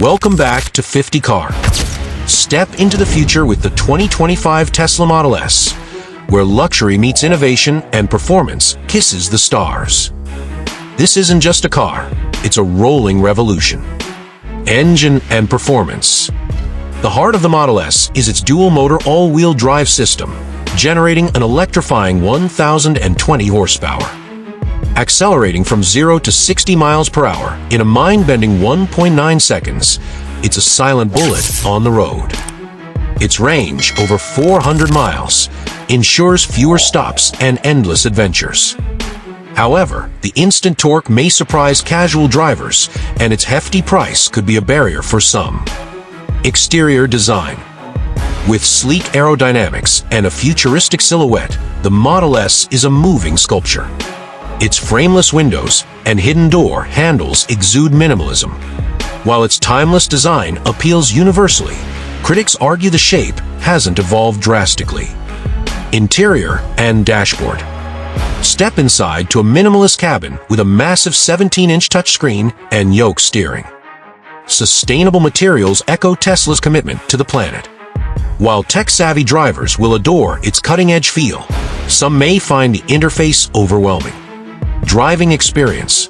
Welcome back to 50 Car. Step into the future with the 2025 Tesla Model S, where luxury meets innovation and performance kisses the stars. This isn't just a car, it's a rolling revolution. Engine and performance. The heart of the Model S is its dual-motor all-wheel drive system, generating an electrifying 1,020 horsepower. Accelerating from 0 to 60 miles per hour in a mind-bending 1.9 seconds, it's a silent bullet on the road. Its range, over 400 miles, ensures fewer stops and endless adventures. However, the instant torque may surprise casual drivers, and its hefty price could be a barrier for some. Exterior design. With sleek aerodynamics and a futuristic silhouette, the Model S is a moving sculpture. Its frameless windows and hidden door handles exude minimalism. While its timeless design appeals universally, critics argue the shape hasn't evolved drastically. Interior and dashboard. Step inside to a minimalist cabin with a massive 17-inch touchscreen and yoke steering. Sustainable materials echo Tesla's commitment to the planet. While tech-savvy drivers will adore its cutting-edge feel, some may find the interface overwhelming. Driving experience.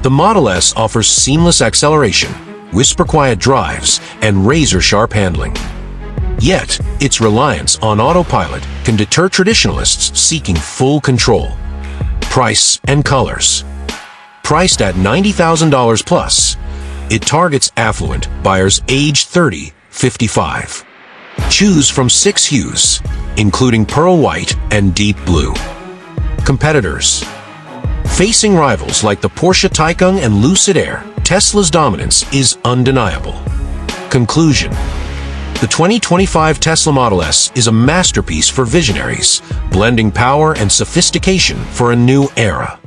The Model S offers seamless acceleration, whisper-quiet drives, and razor-sharp handling. Yet, its reliance on autopilot can deter traditionalists seeking full control. Price and colors. Priced at $90,000 plus, it targets affluent buyers aged 30-55. Choose from 6 hues, including pearl white and deep blue. Competitors. Facing rivals like the Porsche Taycan and Lucid Air, Tesla's dominance is undeniable. Conclusion. The 2025 Tesla Model S is a masterpiece for visionaries, blending power and sophistication for a new era.